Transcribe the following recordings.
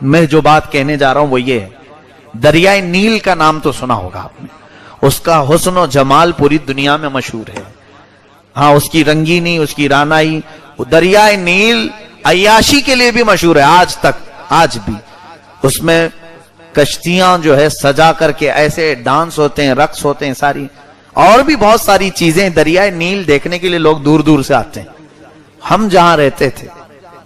میں جو بات کہنے جا رہا ہوں وہ یہ ہے، دریائے نیل کا نام تو سنا ہوگا آپ نے، اس کا حسن و جمال پوری دنیا میں مشہور ہے. ہاں، اس کی رنگینی، اس کی رانائی. دریائے نیل عیاشی کے لیے بھی مشہور ہے آج تک، آج بھی. اس میں کشتیاں جو ہے سجا کر کے ایسے ڈانس ہوتے ہیں، رقص ہوتے ہیں، ساری اور بھی بہت ساری چیزیں. دریائے نیل دیکھنے کے لیے لوگ دور دور سے آتے ہیں. ہم جہاں رہتے تھے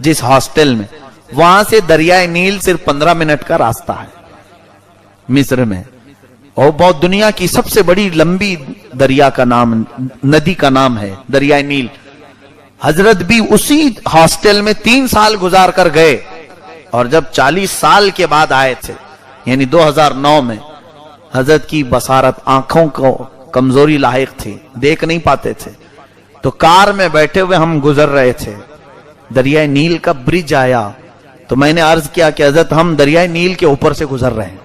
جس ہاسٹل میں، وہاں سے دریائے نیل صرف 15 منٹ کا راستہ ہے مصر میں. اور بہت دنیا کی سب سے بڑی لمبی دریا کا نام، ندی کا نام ہے دریائے نیل. حضرت بھی اسی ہاسٹل میں 3 سال گزار کر گئے، اور جب 40 سال کے بعد آئے تھے یعنی 2009 میں، حضرت کی بصارت، آنکھوں کو کمزوری لاحق تھی، دیکھ نہیں پاتے تھے. تو کار میں بیٹھے ہوئے ہم گزر رہے تھے، دریائے نیل کا برج آیا. تو میں نے عرض کیا کہ حضرت ہم دریائے نیل کے اوپر سے گزر رہے ہیں.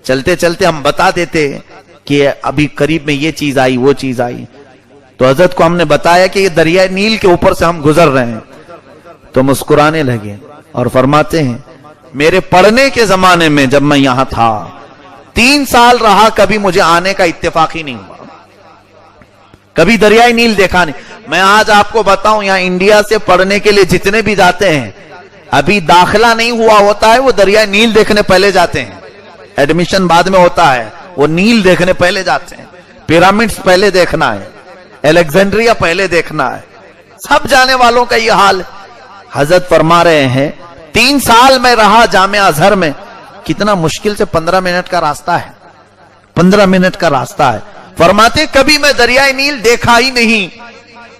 چلتے چلتے ہم بتا دیتے کہ ابھی قریب میں یہ چیز آئی، وہ چیز آئی. تو حضرت کو ہم نے بتایا کہ یہ دریائے نیل کے اوپر سے ہم گزر رہے ہیں. تو مسکرانے لگے اور فرماتے ہیں میرے پڑھنے کے زمانے میں جب میں یہاں تھا 3 سال رہا، کبھی مجھے آنے کا اتفاق ہی نہیں ہوا، کبھی دریائے نیل دیکھا نہیں. میں آج آپ کو بتاؤں، یہاں انڈیا سے پڑھنے کے لیے جتنے بھی جاتے ہیں، ابھی داخلہ نہیں ہوا ہوتا ہے، وہ دریائے نیل دیکھنے پہلے جاتے ہیں. ایڈمیشن بعد میں ہوتا ہے، وہ نیل دیکھنے پہلے جاتے ہیں. پیرامڈز پہلے دیکھنا ہے، الیگزینڈریا پہلے دیکھنا ہے. سب جانے والوں کا یہ حال. حضرت فرما رہے ہیں 3 سال میں رہا جامعہ ازہر میں، کتنا مشکل سے 15 منٹ کا راستہ ہے، 15 منٹ کا راستہ ہے. فرماتے کبھی میں دریائے نیل دیکھا ہی نہیں،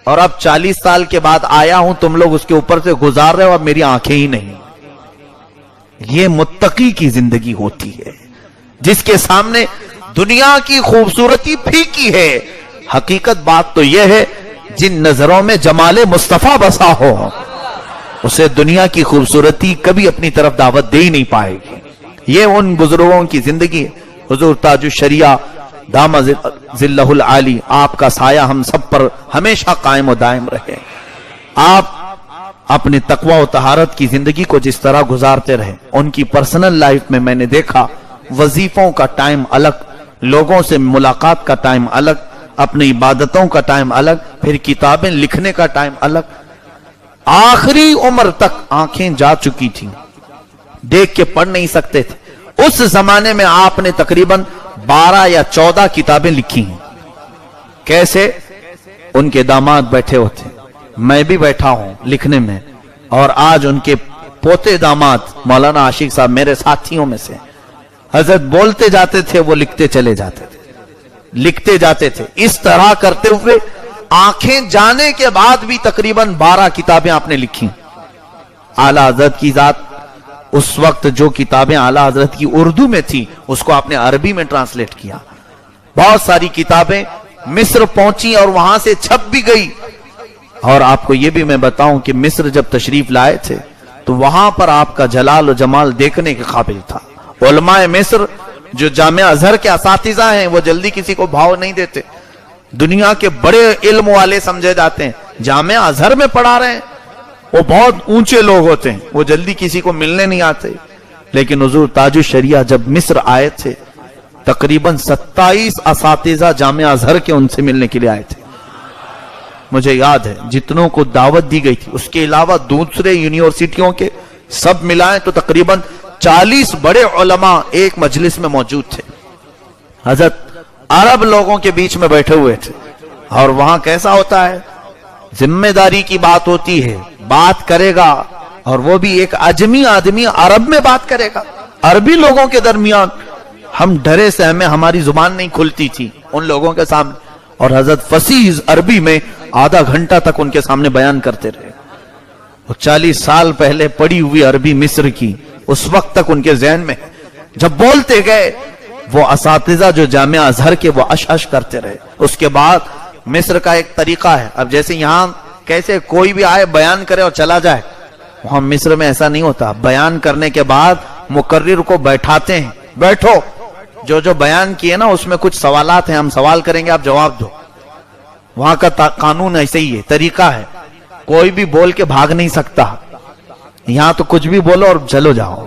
اور اب 40 سال کے بعد آیا ہوں، تم لوگ اس کے اوپر سے گزار رہے ہو، اب میری آنکھیں ہی نہیں. یہ متقی کی زندگی ہوتی ہے، جس کے سامنے دنیا کی خوبصورتی پھیکی ہے. حقیقت بات تو یہ ہے، جن نظروں میں جمال مصطفیٰ بسا ہو، اسے دنیا کی خوبصورتی کبھی اپنی طرف دعوت دے ہی نہیں پائے گی. یہ ان بزرگوں کی زندگی ہے. حضور تاج الشریعہ دام ظلہ العالی، آپ کا سایہ ہم سب پر ہمیشہ قائم و دائم رہے. آپ اپنے تقوی و طہارت کی زندگی کو جس طرح گزارتے رہے، ان کی پرسنل لائف میں نے دیکھا وظیفوں کا ٹائم الگ، لوگوں سے ملاقات کا ٹائم الگ، اپنی عبادتوں کا ٹائم الگ، پھر کتابیں لکھنے کا ٹائم الگ. آخری عمر تک آنکھیں جا چکی تھیں، دیکھ کے پڑھ نہیں سکتے تھے. اس زمانے میں آپ نے تقریباً 12 یا 14 کتابیں لکھی ہیں. کیسے؟ ان کے داماد بیٹھے ہوتے، میں بھی بیٹھا ہوں لکھنے میں، اور آج ان کے پوتے داماد مولانا عاشق صاحب میرے ساتھیوں میں سے. حضرت بولتے جاتے تھے، وہ لکھتے چلے جاتے تھے، لکھتے جاتے تھے. اس طرح کرتے ہوئے آنکھیں جانے کے بعد بھی تقریباً 12 کتابیں آپ نے لکھی. اعلیٰ حضرت کی ذات، اس وقت جو کتابیں اعلیٰ حضرت کی اردو میں تھی، اس کو آپ نے عربی میں ٹرانسلیٹ کیا. بہت ساری کتابیں مصر پہنچی اور وہاں سے چھپ بھی گئی. اور آپ کو یہ بھی میں بتاؤں کہ مصر جب تشریف لائے تھے تو وہاں پر آپ کا جلال و جمال دیکھنے کے قابل تھا. علماء مصر جو جامعہ ازہر کے اساتذہ ہیں، وہ جلدی کسی کو بھاؤ نہیں دیتے، دنیا کے بڑے علم والے سمجھے جاتے ہیں. جامعہ ازہر میں پڑھا رہے ہیں، وہ بہت اونچے لوگ ہوتے ہیں، وہ جلدی کسی کو ملنے نہیں آتے. لیکن حضور تاج الشریعہ جب مصر آئے تھے، تقریباً 27 اساتذہ جامعہ ازہر کے ان سے ملنے کے لیے آئے تھے. مجھے یاد ہے جتنوں کو دعوت دی گئی تھی، اس کے علاوہ دوسرے یونیورسٹیوں کے سب ملائیں تو تقریباً 40 بڑے علماء ایک مجلس میں موجود تھے. حضرت عرب لوگوں کے بیچ میں بیٹھے ہوئے تھے. اور وہاں کیسا ہوتا ہے، ذمہ داری کی بات ہوتی ہے، بات کرے گا، اور وہ بھی ایک عجمی آدمی عرب میں بات کرے گا، عربی لوگوں کے درمیان. ہم ڈرے سے ہمیں ہماری زبان نہیں کھلتی تھی ان لوگوں کے سامنے، اور حضرت فصیح عربی میں آدھا گھنٹہ تک ان کے سامنے بیان کرتے رہے. وہ 40 سال پہلے پڑھی ہوئی عربی مصر کی اس وقت تک ان کے ذہن میں. جب بولتے گئے وہ اساتذہ جو جامعہ ازہر کے، وہ اش کرتے رہے. اس کے بعد مصر کا ایک طریقہ ہے، اب جیسے یہاں کیسے کوئی بھی آئے بیان کرے اور چلا جائے، وہاں مصر میں ایسا نہیں ہوتا. بیان کرنے کے بعد مقرر کو بیٹھاتے ہیں، بیٹھو، جو بیان کیے نا اس میں کچھ سوالات ہیں، ہم سوال کریں گے، آپ جواب دو. وہاں کا قانون ایسے ہی ہے، طریقہ ہے، کوئی بھی بول کے بھاگ نہیں سکتا. یہاں تو کچھ بھی بولو اور چلو جاؤ.